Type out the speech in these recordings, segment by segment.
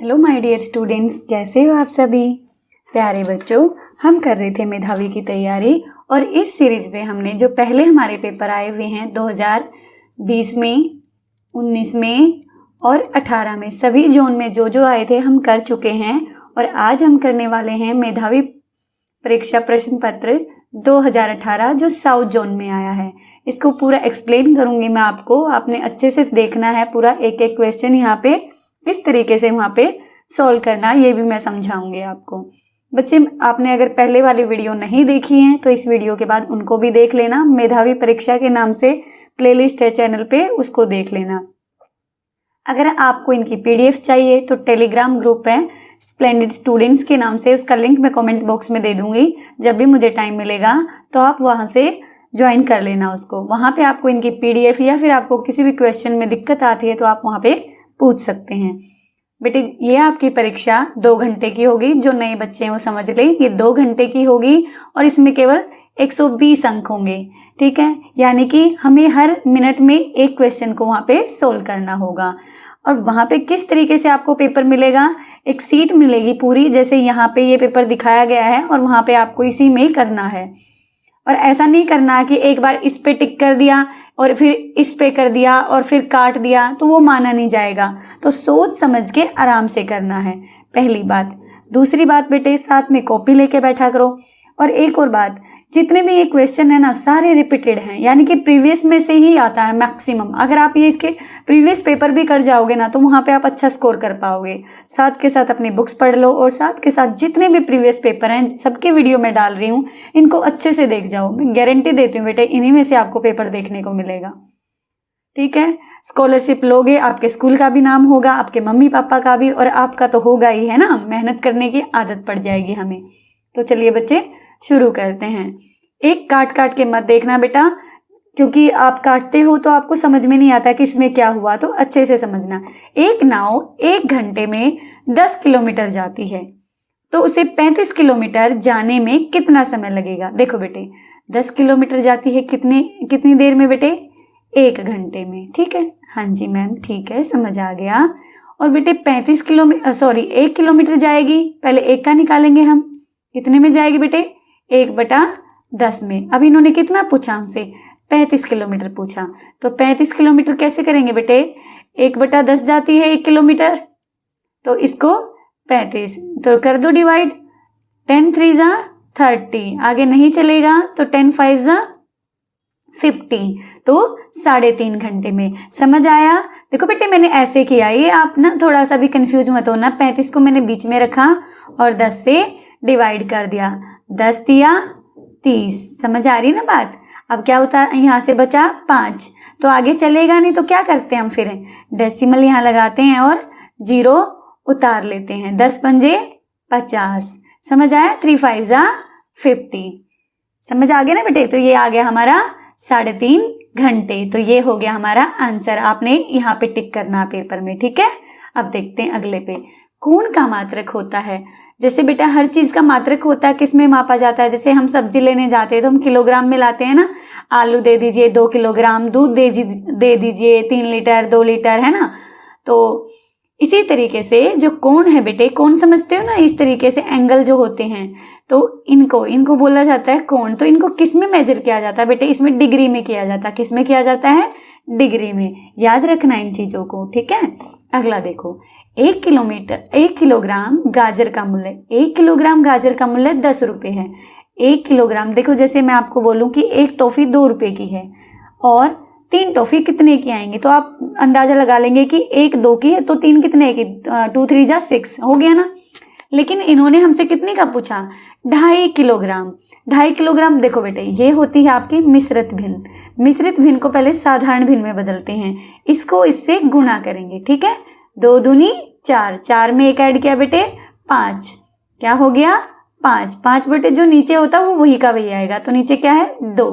Hello my dear students, कैसे हो आप सभी प्यारे बच्चों। हम कर रहे थे मेधावी की तैयारी और इस सीरीज में हमने जो पहले हमारे पेपर आए हुए हैं 2020 में, 19 में और 18 में, सभी जोन में जो जो आए थे हम कर चुके हैं। और आज हम करने वाले हैं मेधावी परीक्षा प्रश्न पत्र 2018 जो साउथ जोन में आया है। इसको पूरा एक्सप्लेन करूंगी मैं आपको, आपने अच्छे से देखना है पूरा, एक एक क्वेश्चन यहाँ पे किस तरीके से वहाँ पे सॉल्व करना ये भी मैं समझाऊंगी आपको। बच्चे, आपने अगर पहले वाली वीडियो नहीं देखी है तो इस वीडियो के बाद उनको भी देख लेना। मेधावी परीक्षा के नाम से प्लेलिस्ट है चैनल पे, उसको देख लेना। अगर आपको इनकी पीडीएफ चाहिए तो टेलीग्राम ग्रुप है स्प्लेंडिड स्टूडेंट्स के नाम से, उसका लिंक मैं कमेंट बॉक्स में दे दूंगी। जब भी मुझे टाइम मिलेगा तो आप वहां से ज्वाइन कर लेना उसको। वहां पे आपको इनकी पीडीएफ या फिर आपको किसी भी क्वेश्चन में दिक्कत आती है तो आप वहां पे पूछ सकते हैं। बेटे, ये आपकी परीक्षा 2 घंटे की होगी। जो नए बच्चे हैं वो समझ लें, ये 2 घंटे की होगी और इसमें केवल 120 अंक होंगे। ठीक है, यानी कि हमें हर मिनट में एक क्वेश्चन को वहां पे सोल्व करना होगा। और वहां पे किस तरीके से आपको पेपर मिलेगा, एक सीट मिलेगी पूरी, जैसे यहाँ पे ये पेपर दिखाया गया है और वहां पे आपको इसी में करना है। और ऐसा नहीं करना कि एक बार इस पे टिक कर दिया और फिर इस पे कर दिया और फिर काट दिया, तो वो माना नहीं जाएगा। तो सोच समझ के आराम से करना है, पहली बात। दूसरी बात बेटे, साथ में कॉपी लेके बैठा करो। और एक और बात, जितने भी ये क्वेश्चन है ना सारे रिपीटेड हैं, यानी कि प्रीवियस में से ही आता है मैक्सिमम। अगर आप ये इसके प्रीवियस पेपर भी कर जाओगे ना तो वहां पे आप अच्छा स्कोर कर पाओगे। साथ के साथ अपनी बुक्स पढ़ लो और साथ के साथ जितने भी प्रीवियस पेपर हैं सबकी वीडियो मैं डाल रही हूँ, इनको अच्छे से देख जाओ। मैं गारंटी देती हूँ बेटे, इन्हीं में से आपको पेपर देखने को मिलेगा। ठीक है, स्कॉलरशिप लोगे, आपके स्कूल का भी नाम होगा, आपके मम्मी पापा का भी, और आपका तो होगा ही, है ना। मेहनत करने की आदत पड़ जाएगी हमें। तो चलिए बच्चे शुरू करते हैं। एक काट काट के मत देखना बेटा, क्योंकि आप काटते हो तो आपको समझ में नहीं आता कि इसमें क्या हुआ, तो अच्छे से समझना। एक नाव 1 घंटे में 10 किलोमीटर जाती है, तो उसे 35 किलोमीटर जाने में कितना समय लगेगा। देखो बेटे, 10 किलोमीटर जाती है कितनी देर में बेटे? 1 घंटे में। ठीक है, हाँ जी मैम, ठीक है, समझ आ गया। और बेटे 1 किलोमीटर जाएगी, पहले 1 का निकालेंगे हम। कितने में जाएगी बेटे? 1/10 में। अब इन्होंने कितना पूछा हमसे? 35 किलोमीटर पूछा। तो 35 किलोमीटर कैसे करेंगे बेटे? 1/10 जाती है 1 किलोमीटर, तो इसको 35 तो कर दो डिवाइड। 10 3 जा 30, आगे नहीं चलेगा तो 10 5 जा 50, तो 3.5 घंटे में। समझ आया? देखो बेटे, मैंने ऐसे किया, ये आप ना थोड़ा सा भी कंफ्यूज मत होना। 35 को मैंने बीच में रखा और 10 से डिवाइड कर दिया। 10 दिया 30, समझ आ रही ना बात? अब क्या होता है, यहाँ से बचा 5, तो आगे चलेगा नहीं, तो क्या करते हैं हम फिर डेसिमल यहाँ लगाते हैं और 0 उतार लेते हैं। 10 पंजे 50, समझ आया? 3 5 जा 50, समझ आ गया ना बेटे? तो ये आ गया हमारा 3.5 घंटे। तो ये हो गया हमारा आंसर। आपने यहाँ पे टिक करना पेपर में। ठीक है, अब देखते हैं अगले पे। कोण का मात्रक होता है। जैसे बेटा हर चीज का मात्रक होता है, किस में मापा जाता है? जैसे हम सब्जी लेने जाते हैं तो हम किलोग्राम में लाते हैं ना। आलू दे दीजिए 2 किलोग्राम, दूध दे दीजिए 3 लीटर 2 लीटर, है ना। तो इसी तरीके से जो कोण है बेटे, कोण समझते हो ना, इस तरीके से एंगल जो होते हैं, तो इनको बोला जाता है कोण। तो इनको किस में मेजर किया जाता है बेटे? इसमें डिग्री में किया जाता है। किस में किया जाता है? डिग्री में। याद रखना इन चीजों को। ठीक है, अगला देखो। 1 किलोग्राम गाजर का मूल्य, 1 किलोग्राम गाजर का मूल्य 10 रुपए है। 1 किलोग्राम, देखो जैसे मैं आपको बोलूं कि एक टॉफी 2 रुपए की है और 3 टॉफी कितने की आएंगी, तो आप अंदाजा लगा लेंगे कि 1 2 की है तो 3 कितने की? 2 3 जा 6 हो गया ना। लेकिन इन्होंने हमसे कितने का पूछा? 2.5 किलोग्राम। 2.5 किलोग्राम, देखो बेटे ये होती है आपकी मिश्रित भिन्न। मिश्रित भिन्न को पहले साधारण भिन्न में बदलते हैं, इसको इससे गुणा करेंगे। ठीक है, 2 दूनी 4, 4 में 1 ऐड किया बेटे 5, क्या हो गया? 5। 5 बेटे जो नीचे होता है वो वही का वही आएगा, तो नीचे क्या है? 2।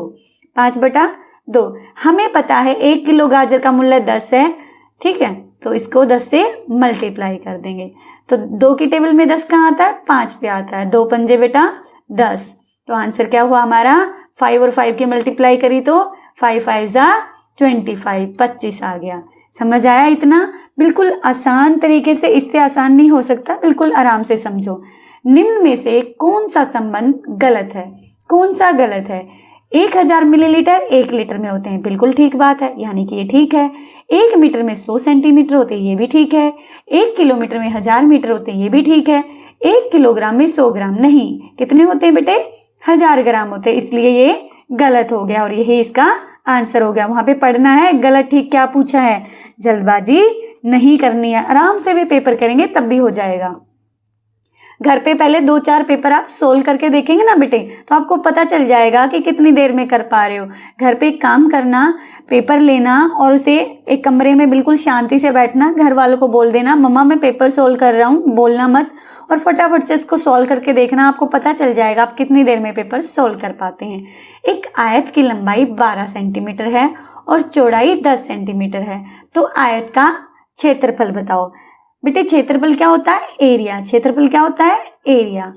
5/2। हमें पता है 1 किलो गाजर का मूल्य 10 है। ठीक है, तो इसको 10 से मल्टीप्लाई कर देंगे। तो 2 की टेबल में 10 कहाँ आता है? 5 पे आता है। 2 पंजे बेटा 10, तो आंसर क्या हुआ हमारा? 5 और 5 की मल्टीप्लाई करी तो 5 5 जा 25, 25 आ गया। समझ आया इतना? बिल्कुल आसान तरीके से, इससे आसान नहीं हो सकता, बिल्कुल आराम से समझो। निम्न में से कौन सा संबंध गलत है? कौन सा गलत है? 1000 मिलीलीटर 1 लीटर में होते हैं, बिल्कुल ठीक बात है, यानी कि ये ठीक है। 1 मीटर में 100 सेंटीमीटर होते हैं, ये भी ठीक है। 1 किलोमीटर में 1000 मीटर होते हैं, ये भी ठीक है। 1 किलोग्राम में 100 ग्राम नहीं, कितने होते हैं बेटे? 1000 ग्राम होते हैं, इसलिए ये गलत हो गया और यही इसका आंसर हो गया। वहां पे पढ़ना है गलत ठीक क्या पूछा है, जल्दबाजी नहीं करनी है, आराम से भी पेपर करेंगे तब भी हो जाएगा। घर पे पहले 2-4 पेपर आप सोल्व करके देखेंगे ना बेटे, तो आपको पता चल जाएगा कि कितनी देर में कर पा रहे हो। घर पे एक काम करना, पेपर लेना और उसे एक कमरे में बिल्कुल शांति से बैठना, घर वालों को बोल देना मम्मा मैं पेपर सोल्व कर रहा हूँ, बोलना मत, और फटाफट से इसको सोल्व करके देखना, आपको पता चल जाएगा आप कितनी देर में पेपर सोल्व कर पाते हैं। एक आयत की लंबाई 12 सेंटीमीटर है और चौड़ाई 10 सेंटीमीटर है, तो आयत का क्षेत्रफल बताओ। बेटे क्षेत्रफल क्या होता है? एरिया। क्षेत्रफल क्या होता है? एरिया।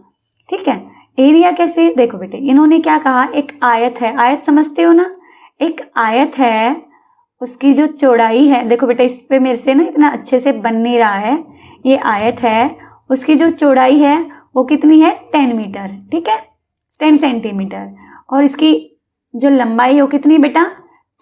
ठीक है, एरिया कैसे? देखो बेटे इन्होंने क्या कहा, एक आयत है, आयत समझते हो ना, एक आयत है, उसकी जो चौड़ाई है, देखो बेटे इस पे मेरे से ना इतना अच्छे से बन नहीं रहा है, ये आयत है, उसकी जो चौड़ाई है वो कितनी है? 10 मीटर, ठीक है, 10 सेंटीमीटर, और इसकी जो लंबाई है वो कितनी बेटा?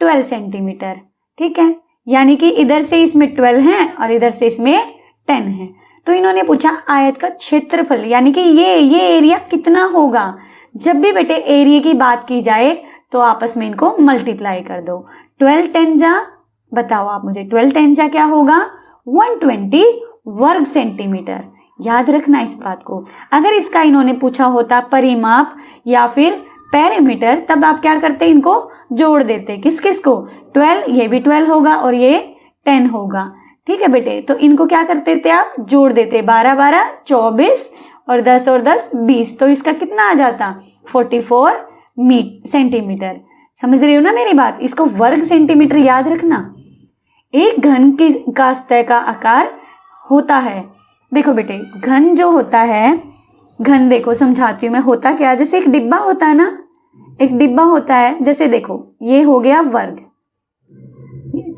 12 सेंटीमीटर, ठीक है, यानी कि इधर से इसमें 12 है और इधर से इसमें 10 है। तो इन्होंने पूछा आयत का क्षेत्रफल, यानी कि ये एरिया कितना होगा। जब भी बेटे एरिया की बात की जाए तो आपस में इनको मल्टीप्लाई कर दो। 12 10 जा, बताओ आप मुझे, 12 10 जा क्या होगा? 120 वर्ग सेंटीमीटर। याद रखना इस बात को। अगर इसका इन्होंने पूछा होता परिमाप या फिर पैरामीटर, तब आप क्या करते? इनको जोड़ देते। किस किस को? 12, ये भी 12 होगा और ये 10 होगा, ठीक है बेटे। तो इनको क्या करते थे आप? जोड़ देते, 12 12 24 और 10 20, तो इसका कितना आ जाता? 44 सेंटीमीटर। समझ रहे हो ना मेरी बात? इसको वर्ग सेंटीमीटर याद रखना। एक घन का सतह का आकार होता है, देखो बेटे घन जो होता है, घन देखो समझाती हूँ मैं, होता क्या? जैसे एक डिब्बा होता है ना, एक डिब्बा होता है, जैसे देखो ये हो गया वर्ग,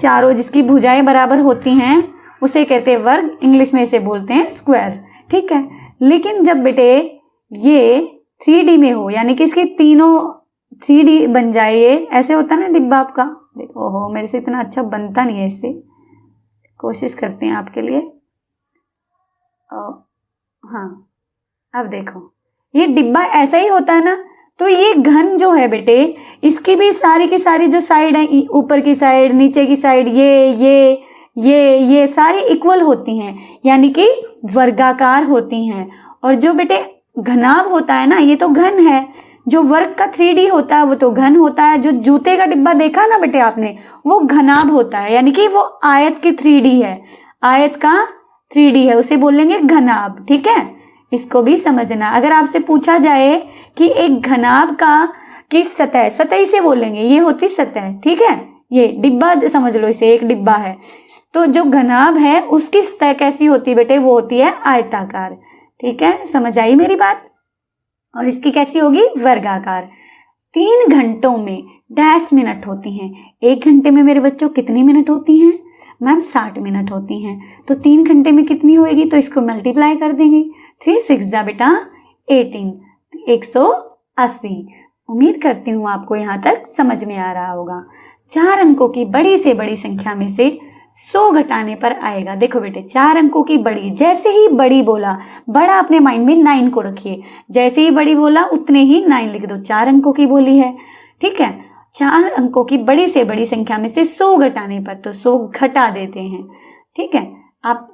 चारों जिसकी भुजाएं बराबर होती हैं उसे कहते हैं वर्ग, इंग्लिश में इसे बोलते हैं स्क्वायर, ठीक है। लेकिन जब बेटे ये 3D में हो, यानी कि इसके तीनों 3D बन जाए, ये ऐसे होता है ना डिब्बा आपका, देखो ओहो मेरे से इतना अच्छा बनता नहीं है, इससे कोशिश करते हैं आपके लिए। हाँ अब देखो ये डिब्बा ऐसा ही होता है ना, तो ये घन जो है बेटे, इसकी भी सारी की सारी जो साइड है, ऊपर की साइड, नीचे की साइड, ये सारी इक्वल होती हैं, यानी कि वर्गाकार होती हैं। और जो बेटे घनाभ होता है ना, ये तो घन है, जो वर्ग का 3D होता है वो तो घन होता है। जो जूते का डिब्बा देखा ना बेटे आपने, वो घनाभ होता है, यानी कि वो आयत की 3D है, आयत का 3D है, उसे बोलेंगे घनाभ, ठीक है। इसको भी समझना। अगर आपसे पूछा जाए कि एक घनाभ का की सतह, सतह से बोलेंगे, ये होती सतह, ठीक है, ये डिब्बा समझ लो, इसे एक डिब्बा है, तो जो घनाभ है उसकी सतह कैसी होती है बेटे? वो होती है आयताकार, ठीक है, समझ आई मेरी बात। और इसकी कैसी होगी? वर्गाकार। 3 घंटों में डैश मिनट होती हैं। 1 घंटे में मेरे बच्चों कितनी मिनट होती हैं? मैम 60 मिनट होती हैं। तो 3 घंटे में कितनी होएगी? तो इसको मल्टीप्लाई कर देंगे, 3 6 जा बेटा 18, 180। उम्मीद करती हूँ आपको यहाँ तक समझ में आ रहा होगा। 4 अंकों की बड़ी से बड़ी संख्या में से 100 घटाने पर आएगा। देखो बेटे 4 अंकों की बड़ी, जैसे ही बड़ी बोला, बड़ा अपने माइंड में 9 को रखिए, जैसे ही बड़ी बोला उतने ही 9 लिख दो, 4 अंकों की बोली है, ठीक है। 4 अंकों की बड़ी से बड़ी संख्या में से 100 घटाने पर, तो 100 घटा देते हैं, ठीक है। आप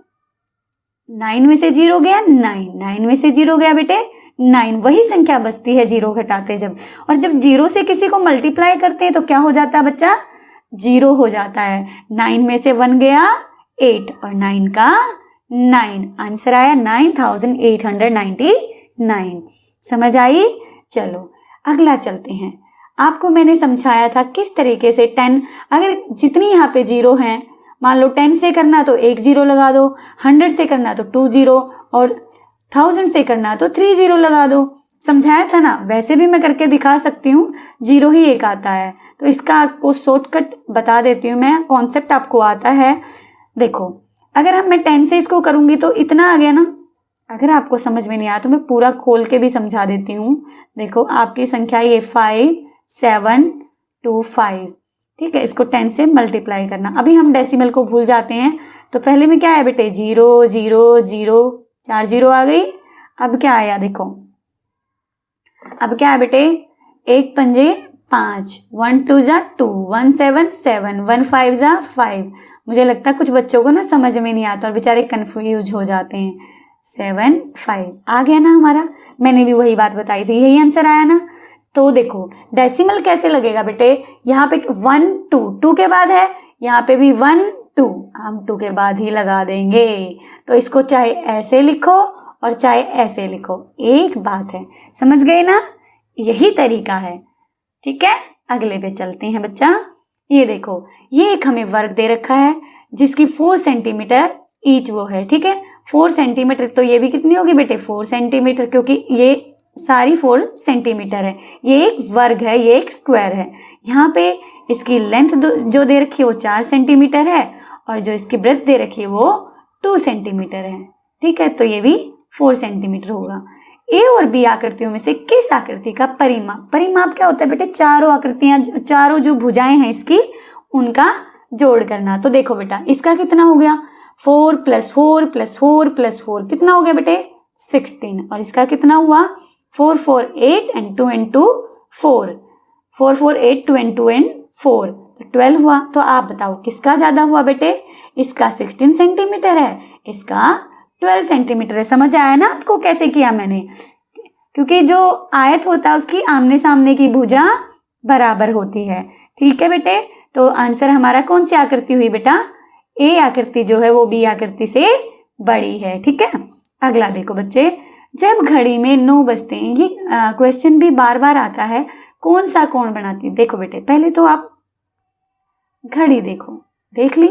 9 में से 0 गया 9 में से 0 गया बेटे 9, वही संख्या बचती है 0 घटाते जब। और जब 0 से किसी को मल्टीप्लाई करते हैं तो क्या हो जाता है बच्चा? 0 हो जाता है। 9 में से 1 गया 8 और 9 का 9, आंसर आया 9899। समझ आई? चलो अगला चलते हैं। आपको मैंने समझाया था किस तरीके से 10, अगर जितनी यहाँ पे 0 हैं, मान लो 10 से करना तो 1 0 लगा दो, 100 से करना तो 2 0, और 1000 से करना तो 3 0 लगा दो। समझाया था ना, वैसे भी मैं करके दिखा सकती हूँ, 0 ही एक आता है। तो इसका आपको शॉर्टकट बता देती हूँ मैं, कॉन्सेप्ट आपको आता है। देखो अगर मैं 10 से इसको करूँगी तो इतना आ गया ना। अगर आपको समझ में नहीं आया तो मैं पूरा खोल के भी समझा देती हूँ। देखो आपकी संख्या ये 5 7 2 5, ठीक है। इसको 10 से मल्टीप्लाई करना। अभी हम डेसिमल को भूल जाते हैं, तो पहले में क्या है बेटे, 0 0 0, 4 0 आ गई। अब क्या आया देखो, अब क्या है बेटे, 1 पंजे 5, 1 2 जा 2, 1 7 7, 1 5 जा 5। मुझे लगता है कुछ बच्चों को ना समझ में नहीं आता और बेचारे कंफ्यूज हो जाते हैं। 7 5 आ गया ना हमारा, मैंने भी वही बात बताई थी, यही आंसर आया ना। तो देखो डेसिमल कैसे लगेगा बेटे, यहाँ पे 1 2 2 के बाद है, यहाँ पे भी 1 2, हम 2 के बाद ही लगा देंगे। तो इसको चाहे ऐसे लिखो और चाहे ऐसे लिखो, एक बात है, समझ गए ना, यही तरीका है, ठीक है। अगले पे चलते हैं बच्चा। ये देखो ये एक हमें वर्ग दे रखा है जिसकी 4 सेंटीमीटर ईच वो है, ठीक है। 4 सेंटीमीटर, तो ये भी कितनी होगी बेटे, 4 सेंटीमीटर, क्योंकि ये सारी 4 सेंटीमीटर है। ये एक वर्ग है, ये एक स्क्वायर है। यहाँ पे इसकी लेंथ जो दे रखी है वो 4 सेंटीमीटर है और जो इसकी ब्रेथ दे रखी है वो 2 सेंटीमीटर है, ठीक है। तो ये भी 4 सेंटीमीटर होगा। ए और बी आकृतियों में से किस आकृति का परिमाप, परिमाप क्या होता है बेटे, चारों आकृतियां, चारों जो भुजाएं हैं इसकी, उनका जोड़ करना। तो देखो बेटा इसका कितना हो गया, 4 + 4 + 4 + 4 कितना हो गया बेटे, 16। और इसका कितना हुआ, 4 4 8 and 2 and 2 4, 4 4 8 2 and 2 and 4, तो 12 हुआ। तो आप बताओ किसका ज्यादा हुआ बेटे, इसका 16 सेंटीमीटर है, इसका 12 सेंटीमीटर है। समझ आया ना आपको कैसे किया मैंने, क्योंकि जो आयत होता है उसकी आमने सामने की भुजा बराबर होती है, ठीक है बेटे। तो आंसर हमारा कौन सी आकृति हुई बेटा, ए आकृति जो है वो बी आकृति से बड़ी है, ठीक है। अगला देखो बच्चे, जब घड़ी में 9 बजते हैं, ये क्वेश्चन भी बार बार आता है, कौन सा कोण बनाती है। देखो बेटे पहले तो आप घड़ी देखो, देख ली।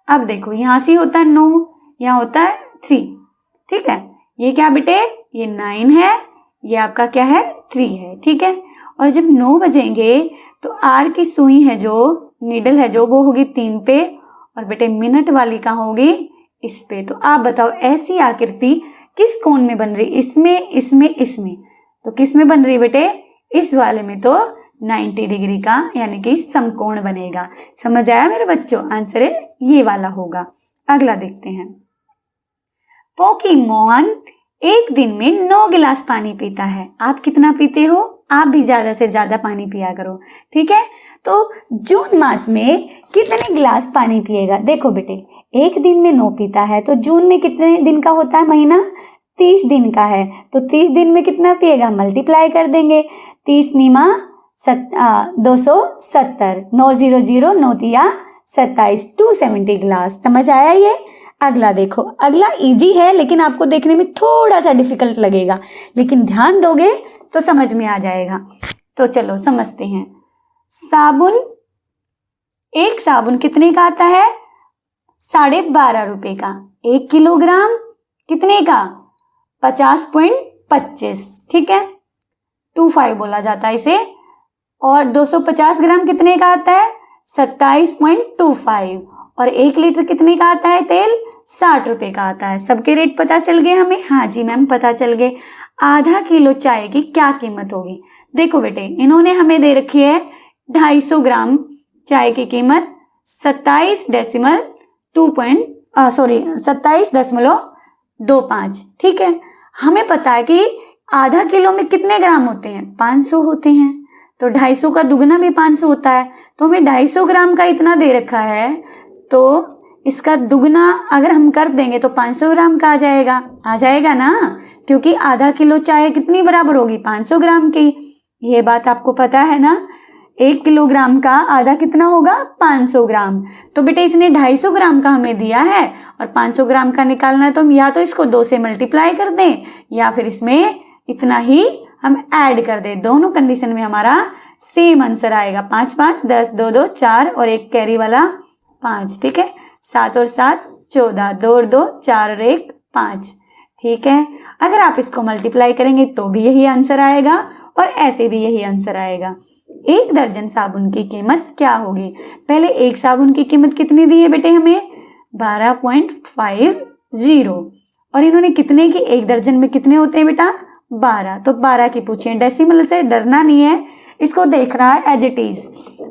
अब देखो यहां से होता है 9, यहाँ होता है 3, ठीक है। ये क्या बेटे, ये 9 है, ये आपका क्या है 3 है, ठीक है। और जब 9 बजेंगे तो आर की सुई है जो, नीडल है जो, वो होगी 3 पे और बेटे मिनट वाली कहाँ होगी, इस पे। तो आप बताओ ऐसी आकृति किस कोण में बन रही, इसमें इसमें इसमें, तो किस में बन रही बेटे, इस वाले में तो 90 डिग्री का यानी कि समकोण बनेगा। समझ आया मेरे बच्चों, आंसर ये वाला होगा। अगला देखते हैं, पोकीमोन एक दिन में 9 गिलास पानी पीता है, आप कितना पीते हो, आप भी ज्यादा से ज्यादा पानी पिया करो, ठीक है। तो जून मास में कितने गिलास पानी पिएगा, देखो बेटे एक दिन में 9 पीता है, तो जून में कितने दिन का होता है महीना, 30 दिन का है। तो 30 दिन में कितना पिएगा, मल्टीप्लाई कर देंगे, 30 नीमा 270, 900 9 तिया 27, 270 गिलास। समझ आया ये। अगला देखो, अगला इजी है लेकिन आपको देखने में थोड़ा सा डिफिकल्ट लगेगा, लेकिन ध्यान दोगे तो समझ में आ जाएगा। तो चलो समझते हैं। साबुन, एक साबुन कितने का आता है, 12.5 रुपए का। 1 किलोग्राम कितने का, 50.25, ठीक है, 25 बोला जाता है इसे। और 250 ग्राम कितने का आता है, 27.25। और 1 लीटर कितने का आता है तेल, 60 रुपए का आता है। सबके रेट पता चल गए हमें, हाँ जी मैम पता चल गए। आधा किलो चाय की क्या कीमत होगी, देखो बेटे इन्होंने हमें दे रखी है 250 ग्राम चाय की कीमत 27.25, ठीक है। हमें पता है कि आधा किलो में कितने ग्राम होते हैं, 500 होते हैं, तो 250 का दुगना भी 500 होता है। तो हमें 250 ग्राम का इतना दे रखा है, तो इसका दुगना अगर हम कर देंगे तो 500 ग्राम का आ जाएगा ना, क्योंकि आधा किलो चाय कितनी बराबर होगी, 500 ग्राम की। ये बात आपको पता है ना, 1 किलोग्राम का आधा कितना होगा, 500 ग्राम। तो बेटे इसने 250 ग्राम का हमें दिया है और 500 ग्राम का निकालना है, तो हम या तो इसको 2 से मल्टीप्लाई कर दें या फिर इसमें इतना ही हम ऐड कर दें। दोनों कंडीशन में हमारा सेम आंसर आएगा। 5 5 10, 2 2 4 और 1 कैरी वाला 5, ठीक है। 7 और 7 14, 2 और 2 4 और 1 5, ठीक है। अगर आप इसको मल्टीप्लाई करेंगे तो भी यही आंसर आएगा और ऐसे भी यही आंसर आएगा। 1 दर्जन साबुन की कीमत क्या होगी? पहले एक साबुन की कीमत कितनी दी है बेटे हमें? 12.50। और इन्होंने कितने की? 1 दर्जन में कितने होते हैं बेटा? 12। तो 12 की पूछिए। डेसिमल से डरना नहीं है, इसको देख रहा है एज इट इज।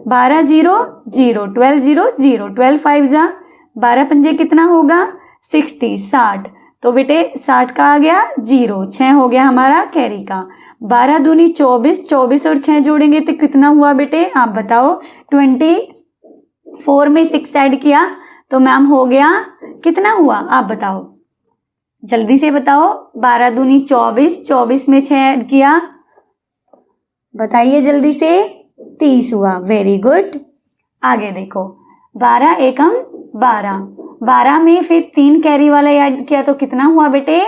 12 0 0, 12 0 0, 12 5 जा 12 पंजे कितना होगा? 60, 60। तो बेटे 60 का आ गया 0, 6 हो गया हमारा कैरी का। 12 दूनी 24, 24 और 6 जोड़ेंगे तो कितना हुआ बेटे? आप बताओ। 24 में 6 ऐड किया तो मैम हो गया कितना हुआ? आप बताओ, जल्दी से बताओ। 12 दूनी 24, 24 में 6 ऐड किया, बताइए जल्दी से। 30 हुआ। Very good. आगे देखो, 12 एकम 12, 12 में फिर 3 कैरी वाला ऐड किया तो कितना हुआ बेटे?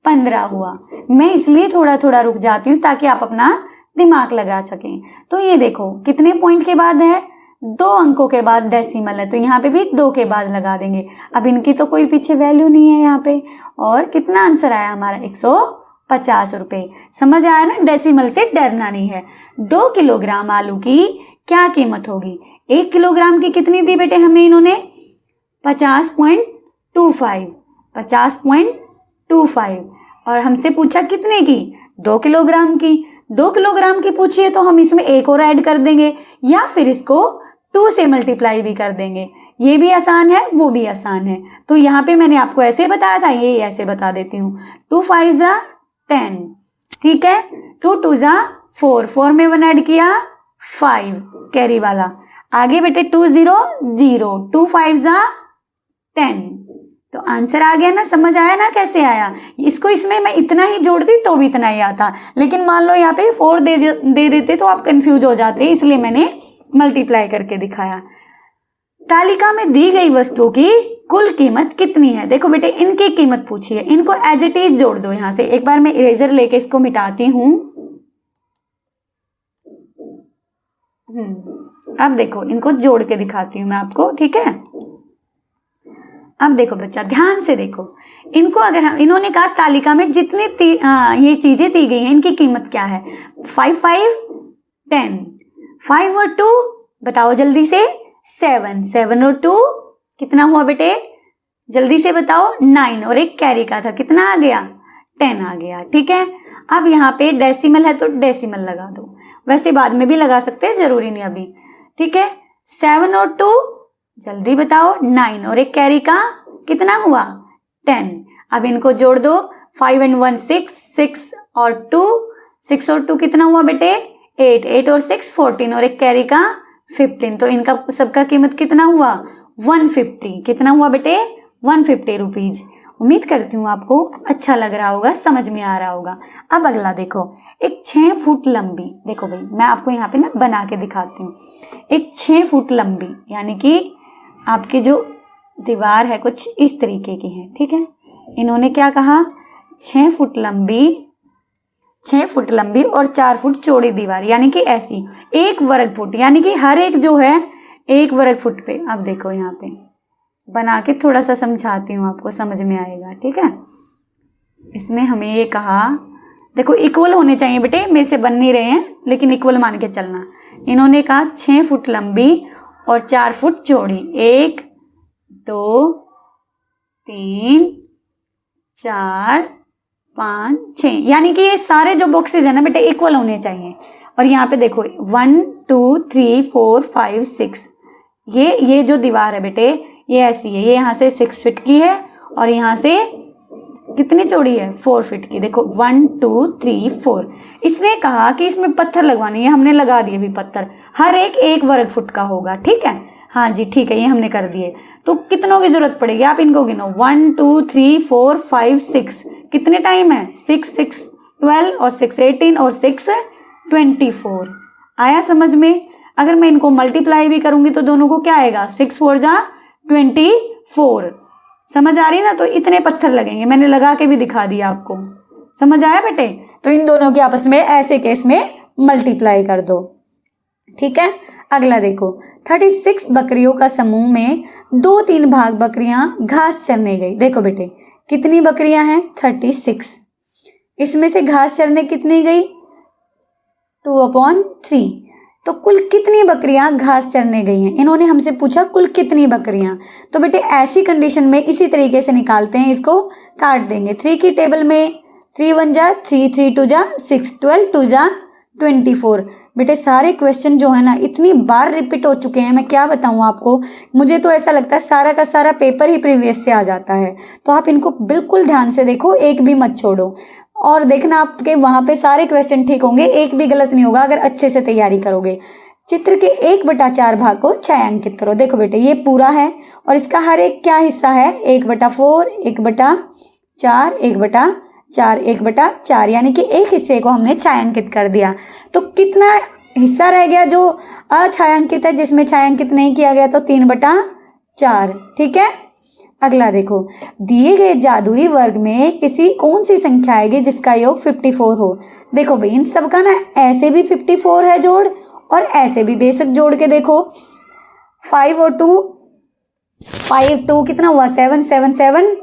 15 हुआ। मैं इसलिए थोड़ा थोड़ा रुक जाती हूँ ताकि आप अपना दिमाग लगा सकें। तो ये देखो कितने पॉइंट के बाद है? 2 अंकों के बाद डेसिमल है तो यहाँ पे भी 2 के बाद लगा देंगे। अब इनकी तो कोई पीछे वैल्यू नहीं है यहाँ पे। और कितना आंसर आया हमारा? 150 रुपये। समझ आया ना? डेसिमल से डरना नहीं है। 2 किलोग्राम आलू की क्या कीमत होगी? 1 किलोग्राम की कितनी दी बेटे हमें इन्होंने? 50.25, 50.25। और हमसे पूछा कितने की? 2 किलोग्राम की। 2 किलोग्राम की पूछी है तो हम इसमें एक और ऐड कर देंगे या फिर इसको 2 से मल्टीप्लाई भी कर देंगे। ये भी आसान है, वो भी आसान है। तो यहाँ पे मैंने आपको ऐसे बताया था, ये ऐसे बता देती हूँ। 2 5 जा 10, ठीक है। 2 2 जा 4, 4 में 1 ऐड किया 5 कैरी वाला। आगे बेटे 2 0 0, 2 5 जा 10। तो आंसर आ गया ना? समझ आया ना कैसे आया? इसको इसमें मैं इतना ही जोड़ती तो भी इतना ही आता, लेकिन मान लो यहाँ पे 4 दे देते तो आप कंफ्यूज हो जाते, इसलिए मैंने मल्टीप्लाई करके दिखाया। तालिका में दी गई वस्तुओं की कुल कीमत कितनी है? देखो बेटे इनकी कीमत पूछी है, इनको एज इट इज जोड़ दो। यहां से एक बार मैं इरेजर लेके इसको मिटाती हूं। अब देखो इनको जोड़ के दिखाती हूं मैं आपको, ठीक है। अब देखो बच्चा ध्यान से देखो, इनको अगर हम, इन्होंने कहा तालिका में जितनी ये चीजें दी गई हैं इनकी कीमत क्या है? 5 5 10, 5 और 2 बताओ जल्दी से। 7, 7 और 2 कितना हुआ बेटे? जल्दी से बताओ। 9 और एक कैरी का था, कितना आ गया? 10 आ गया, ठीक है। अब यहाँ पे डेसिमल है तो डेसिमल लगा दो, वैसे बाद में भी लगा सकते हैं, जरूरी नहीं अभी, ठीक है। 7 और 2 जल्दी बताओ। 9 और एक कैरी का कितना हुआ? 10। अब इनको जोड़ दो। 5 and 1 6, 6 और 2, 6 और 2 कितना हुआ बेटे? 8, 8 और 6 14 और एक कैरी का 15। तो इनका सबका कीमत कितना हुआ? 150। कितना हुआ बेटे? 150 रुपीज। उम्मीद करती हूँ आपको अच्छा लग रहा होगा, समझ में आ रहा होगा। अब अगला देखो, एक 6 फुट लंबी, देखो भाई मैं आपको यहाँ पे ना बना के दिखाती हूँ। एक 6 फुट लंबी, यानी कि आपकी जो दीवार है कुछ इस तरीके की है, ठीक है। इन्होंने क्या कहा? 6 फुट लंबी, 6 फुट लंबी और 4 फुट चौड़ी दीवार, यानी कि ऐसी 1 वर्ग फुट, यानी कि हर एक जो है 1 वर्ग फुट पे। अब देखो यहाँ पे बना के थोड़ा सा समझाती हूँ, आपको समझ में आएगा, ठीक है। इसने हमें ये कहा, देखो इक्वल होने चाहिए बेटे, मेरे से बन नहीं रहे हैं लेकिन इक्वल मान के चलना। इन्होंने कहा 6 फुट लंबी और 4 फुट चौड़ी, 1 2 3 4 5 6, यानी कि ये सारे जो बॉक्सेज है ना बेटे इक्वल होने चाहिए। और यहाँ पे देखो 1 2 3 4 5 6, ये जो दीवार है बेटे ये ऐसी है, ये यहाँ से 6 फीट की है और यहाँ से कितनी चौड़ी है? 4 फीट की। देखो 1 2 3 4। इसने कहा कि इसमें पत्थर लगवाने, ये हमने लगा दिए भी पत्थर, हर एक 1 वर्ग फुट का होगा, ठीक है। हाँ जी ठीक है, ये हमने कर दिए। तो कितनों की जरूरत पड़ेगी आप इनको गिनो, 1 2 3 4 5 6, कितने टाइम है? 6 6 12 और 6 18 और 6 24। आया समझ में? अगर मैं इनको मल्टीप्लाई भी करूंगी तो दोनों को क्या आएगा? 6 4 जा 24। समझ आ रही ना? तो इतने पत्थर लगेंगे, मैंने लगा के भी दिखा दिया आपको। समझ आया बेटे? तो इन दोनों के आपस में ऐसे केस में मल्टीप्लाई कर दो, ठीक है। अगला देखो, 36 बकरियों का समूह में 2-3 भाग बकरियां घास चरने गई। देखो बेटे, कितनी बकरियां हैं? 36। इसमें से घास चरने कितनी गई? 2/3। तो कुल कितनी बकरियां घास चरने गई हैं? इन्होंने हमसे पूछा कुल कितनी बकरियां। तो बेटे ऐसी कंडीशन में इसी तरीके से निकालते हैं, इसको काट देंगे। 3 की टेबल में 3 1 जा 3, 3 2 जा 6, 12 2 जा 24। बेटे सारे क्वेश्चन जो है ना इतनी बार रिपीट हो चुके हैं, मैं क्या बताऊं आपको। मुझे तो ऐसा लगता है सारा का सारा पेपर ही प्रीवियस से आ जाता है। तो आप इनको बिल्कुल ध्यान से देखो, एक भी मत छोड़ो, और देखना आपके वहां पे सारे क्वेश्चन ठीक होंगे, एक भी गलत नहीं होगा अगर अच्छे से तैयारी करोगे। चित्र के 1/4 भाग को छायांकित करो। देखो बेटे ये पूरा है और इसका हर एक क्या हिस्सा है? 1/4, 1/4, 1/4, 1/4, यानी कि एक हिस्से को हमने छायांकित कर दिया। तो कितना हिस्सा रह गया जो अछायांकित है, जिसमें छायांकित नहीं किया गया? तो 3/4। ठीक है। अगला देखो, दिए गए जादुई वर्ग में कौन सी संख्या आएगी जिसका योग 54 हो? देखो भाई इन सबका ना ऐसे भी 54 है जोड़, और ऐसे भी बेशक जोड़ के देखो। 5 और 2, 5 2 कितना हुआ? 7 7 7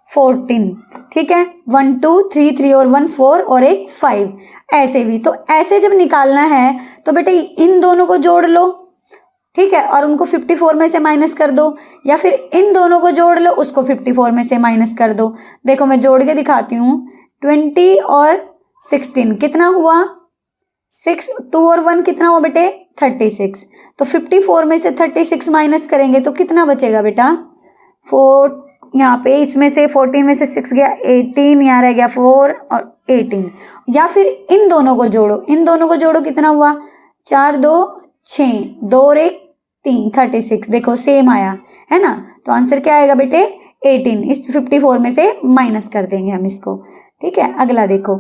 14। ठीक है। 1 2 3 3 और 1 4 और एक 5। ऐसे भी, तो ऐसे जब निकालना है तो बेटे इन दोनों को जोड़ लो, ठीक है, और उनको 54 में से माइनस कर दो, या फिर इन दोनों को जोड़ लो, उसको 54 में से माइनस कर दो। देखो मैं जोड़ के दिखाती हूँ। 20 और 16 कितना हुआ? 6, 2 और 1 कितना हुआ बेटे? 36। तो 54 में से 36 माइनस करेंगे तो कितना बचेगा बेटा? 4, यहाँ पे इसमें से 14 में से 6 गया 18, यहाँ रह गया 4 और 18। या फिर इन दोनों को जोड़ो, इन दोनों को जोड़ो, कितना हुआ? 4 2 6, 2 और 1 3, 36। देखो सेम आया है ना। तो आंसर क्या आएगा बेटे? 18। इस 54 में से माइनस कर देंगे हम इसको। ठीक है। अगला देखो,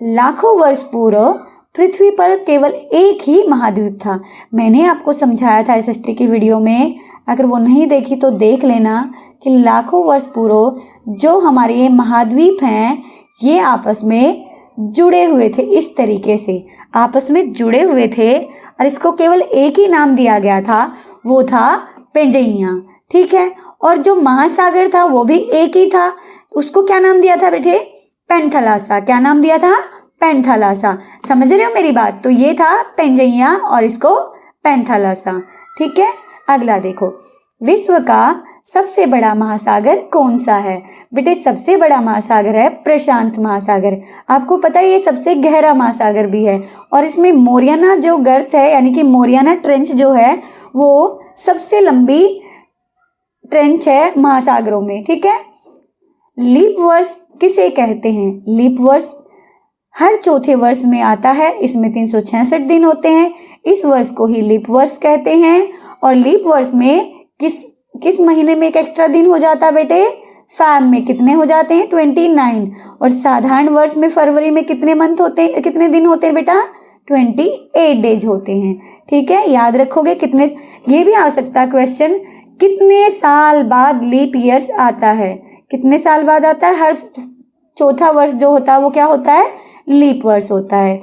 लाखों वर्ष पूर्व पृथ्वी पर केवल एक ही महाद्वीप था। मैंने आपको समझाया था एसएसटी की वीडियो में, अगर वो नहीं देखी तो देख लेना, कि लाखों वर्ष पूर्व जो हमारे ये महाद्वीप हैं ये आपस में जुड़े हुए थे। इस तरीके से आपस में जुड़े हुए थे और इसको केवल एक ही नाम दिया गया था, वो था पेंजइया। ठीक है। और जो महासागर था वो भी एक ही था, उसको क्या नाम दिया था बेटे? पेंथलासा। क्या नाम दिया था? पेंथलासा। समझ रहे हो मेरी बात? तो ये था पेंजइया और इसको पेंथलासा। ठीक है। अगला देखो, विश्व का सबसे बड़ा महासागर कौन सा है? बेटे सबसे बड़ा महासागर है प्रशांत महासागर। आपको पता है ये सबसे गहरा महासागर भी है, और इसमें मोरियाना जो गर्त है, यानी कि मोरियाना ट्रेंच जो है वो सबसे लंबी ट्रेंच है महासागरों में। ठीक है। लीप वर्ष किसे कहते हैं? लीप वर्ष हर चौथे वर्ष में आता है, इसमें 366 दिन होते हैं, इस वर्ष को ही लीप वर्ष कहते हैं। और लीप वर्ष में किस महीने में एक एक्स्ट्रा दिन हो जाता है बेटे? फैब में कितने हो जाते हैं? 29। और साधारण वर्ष में फरवरी में कितने दिन होते हैं बेटा? 28 डेज होते हैं। ठीक है। याद रखोगे कितने, ये भी आ सकता है क्वेश्चन, कितने साल बाद लीप ईयर्स आता है? कितने साल बाद आता है? हर चौथा वर्ष जो होता है वो क्या होता है? लीप वर्ष होता है।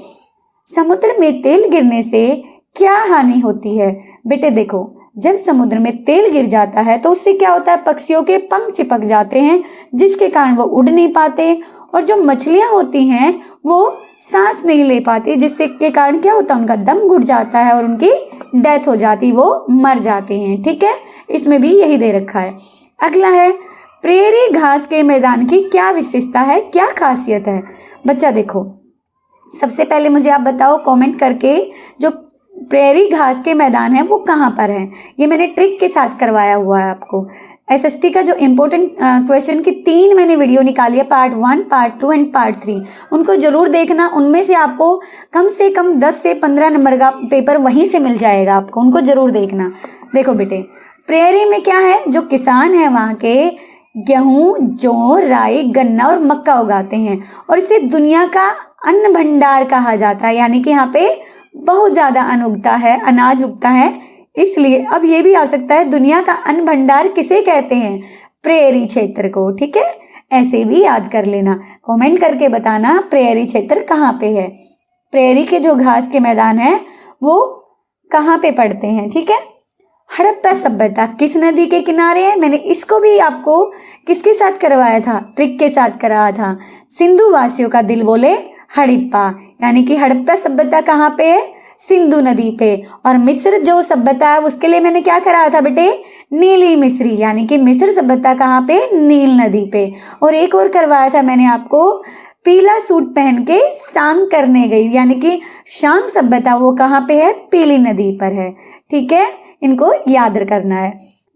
समुद्र में तेल गिरने से क्या हानि होती है? बेटे देखो, जब समुद्र में तेल गिर जाता है तो उससे क्या होता है? पक्षियों के पंख चिपक जाते हैं, जिसके कारण वो उड़ नहीं पाते, और जो मछलियां होती हैं वो सांस नहीं ले पाती, जिससे के कारण क्या होता है? उनका दम घुट जाता है और उनकी डेथ हो जाती, वो मर जाते हैं। ठीक है। इसमें भी यही दे रखा है। अगला है, प्रेरी घास के मैदान की क्या विशेषता है, क्या खासियत है? बच्चा देखो, सबसे पहले मुझे आप बताओ कमेंट करके, जो प्रेरी घास के मैदान है वो कहाँ पर है? ये मैंने ट्रिक के साथ करवाया हुआ है आपको। एसएसटी का जो इम्पोर्टेंट क्वेश्चन की 3 मैंने वीडियो निकाली है, पार्ट 1, पार्ट 2 एंड पार्ट 3, उनको जरूर देखना। उनमें से आपको कम से कम 10 से 15 नंबर का पेपर वहीं से मिल जाएगा आपको, उनको जरूर देखना। देखो बेटे, प्रेरी में क्या है? जो किसान है वहाँ के गेहूं, जौ, राई, गन्ना और मक्का उगाते हैं, और इसे दुनिया का अन्न भंडार कहा जाता है, यानी कि यहाँ पे बहुत ज्यादा अन्न उगता है, अनाज उगता है, इसलिए अब ये भी आ सकता है दुनिया का अन्न भंडार किसे कहते हैं? प्रेरी क्षेत्र को। ठीक है। ऐसे भी याद कर लेना, कमेंट करके बताना प्रेरी क्षेत्र कहाँ पे है। प्रेरी के जो घास के मैदान है वो कहाँ पे पड़ते हैं, ठीक है। हड़प्पा सभ्यता किस नदी के किनारे है, मैंने इसको भी आपको किसके साथ करवाया था, ट्रिक के साथ कराया था। सिंधु वासियों का दिल बोले हड़प्पा, यानी कि हड़प्पा सभ्यता कहाँ पे है, सिंधु नदी पे। और मिस्र जो सभ्यता है उसके लिए मैंने क्या कराया था बेटे, नीली मिस्री, यानी कि मिस्र सभ्यता कहाँ पे, नील नदी पे। और एक और करवाया था मैंने आपको, पीला सूट पहन के सांग करने गई, यानी कि शांग सभ्यता वो कहाँ पे है, पीली नदी पर है, ठीक है। इनको याद करना है।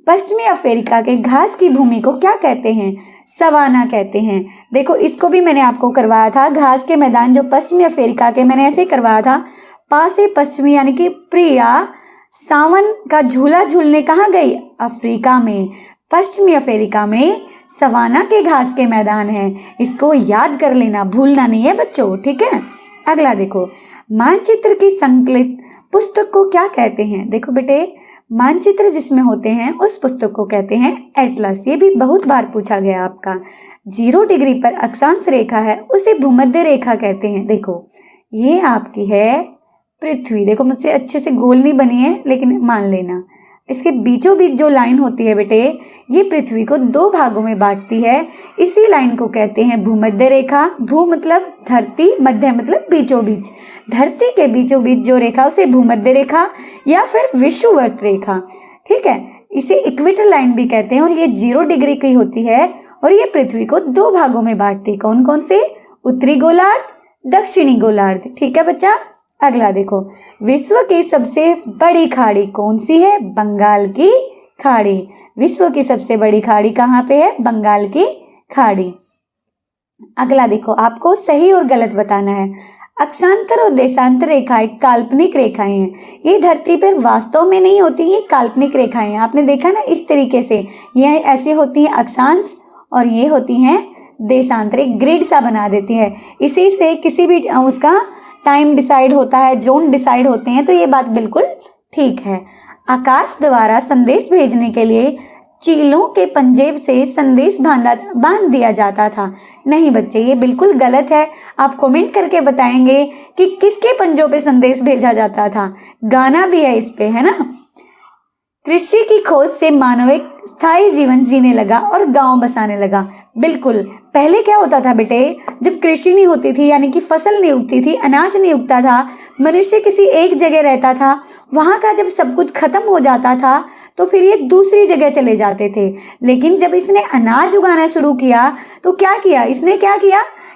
पश्चिमी अफ्रीका के घास की भूमि को क्या कहते हैं, सवाना कहते हैं। देखो इसको भी मैंने आपको करवाया था, घास के मैदान जो पश्चिमी अफ्रीका के, मैंने ऐसे करवाया था, पासे पश्चिमी यानी कि प्रिया सावन का झूला झूलने कहाँ गई, अफ्रीका में। पश्चिमी अफ्रीका में सवाना के घास के मैदान हैं, इसको याद कर लेना, भूलना नहीं है बच्चों, ठीक है। अगला देखो, मानचित्र की संकलित पुस्तक को क्या कहते हैं। देखो बेटे, मानचित्र जिसमें होते हैं उस पुस्तक को कहते हैं एटलस। ये भी बहुत बार पूछा गया आपका। 0 डिग्री पर अक्षांश रेखा है उसे भूमध्य रेखा कहते हैं। देखो ये आपकी है पृथ्वी, देखो मुझसे अच्छे से गोल नहीं बनी है लेकिन मान लेना, इसके बीचों बीच जो लाइन होती है बेटे, ये पृथ्वी को 2 भागों में बांटती है। इसी लाइन को कहते हैं भूमध्य रेखा। भू मतलब धरती, मध्य मतलब बीचों बीच। धरती के बीचों बीच जो रेखा उसे भूमध्य रेखा या फिर विषुववृत्त रेखा, ठीक है। इसे इक्वेटर लाइन भी कहते हैं और ये 0 डिग्री की होती है और ये पृथ्वी को 2 भागों में बांटती है। कौन कौन से, उत्तरी गोलार्ध, दक्षिणी गोलार्ध, ठीक है बच्चा। अगला देखो, विश्व की सबसे बड़ी खाड़ी कौन सी है, बंगाल की खाड़ी। विश्व की सबसे बड़ी खाड़ी कहाँ पे है, बंगाल की खाड़ी। अगला देखो, आपको सही और गलत बताना है। अक्षांतर और देशांतर रेखाएं काल्पनिक रेखाएं हैं, ये धरती पर वास्तव में नहीं होती, ये काल्पनिक रेखाएं हैं। आपने देखा ना इस तरीके से, ये ऐसे होती हैं अक्षांश और ये होती हैं देशांतर, एक ग्रिड सा बना देती है। इसी से किसी भी उसका टाइम डिसाइड होता है, जोन डिसाइड होते हैं, तो ये बात बिल्कुल ठीक है। आकाश द्वारा संदेश भेजने के लिए चीलों के पंजेब से संदेश बांध दिया जाता था। नहीं बच्चे, ये बिल्कुल गलत है। आप कमेंट करके बताएंगे कि किसके पंजों पे संदेश भेजा जाता था। गाना भी है इस पे, है ना। कृषि की खोज से मानव एक स्थायी जीवन जीने लगा और गांव बसाने लगा। बिल्कुल, पहले क्या होता था बेटे, जब कृषि नहीं होती थी, यानी कि फसल नहीं उगती थी, अनाज नहीं उगता था, मनुष्य किसी एक जगह रहता था, वहां का जब सब कुछ खत्म हो जाता था तो फिर ये दूसरी जगह चले जाते थे। लेकिन जब इसने अनाज उगाना शुरू किया तो क्या किया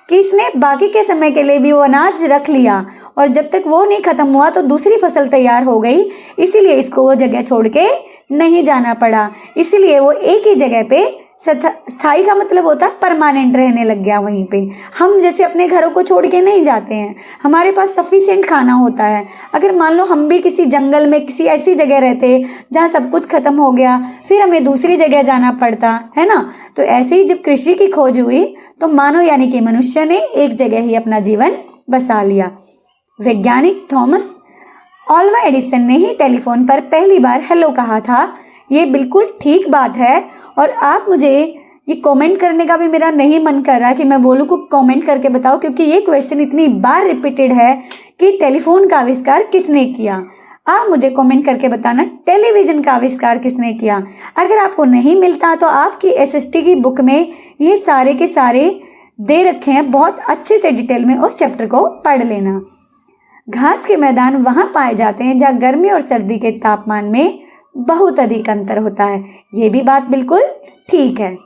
कि इसने बाकी के समय के लिए भी वो अनाज रख लिया और जब तक वो नहीं खत्म हुआ तो दूसरी फसल तैयार हो गई। इसीलिए इसको वो जगह छोड़ के नहीं जाना पड़ा, इसीलिए वो एक ही जगह पे स्थायी का मतलब होता है परमानेंट रहने लग गया वहीं पे। हम जैसे अपने घरों को छोड़ के नहीं जाते हैं, हमारे पास सफिशिएंट खाना होता है। अगर मान लो हम भी किसी जंगल में किसी ऐसी जगह रहते जहाँ सब कुछ खत्म हो गया, फिर हमें दूसरी जगह जाना पड़ता है ना। तो ऐसे ही जब कृषि की खोज हुई तो मानव यानी कि मनुष्य ने एक जगह ही अपना जीवन बसा लिया। वैज्ञानिक थॉमस अल्वा एडिसन ने ही टेलीफोन पर पहली बार हेलो कहा था। ये बिल्कुल ठीक बात है। और आप मुझे ये कमेंट करने का भी मेरा नहीं मन कर रहा कि मैं बोलूँ को कमेंट करके बताओ, क्योंकि ये क्वेश्चन इतनी बार रिपीटेड है कि टेलीफोन का आविष्कार किसने किया। आप मुझे कमेंट करके बताना टेलीविजन का आविष्कार किसने किया। अगर आपको नहीं मिलता तो आपकी एसएसटी की बुक में ये सारे के सारे दे रखे हैं, बहुत अच्छे से डिटेल में उस चैप्टर को पढ़ लेना। घास के मैदान वहां पाए जाते हैं जहाँ गर्मी और सर्दी के तापमान में बहुत अधिक अंतर होता है। ये भी बात बिल्कुल ठीक है।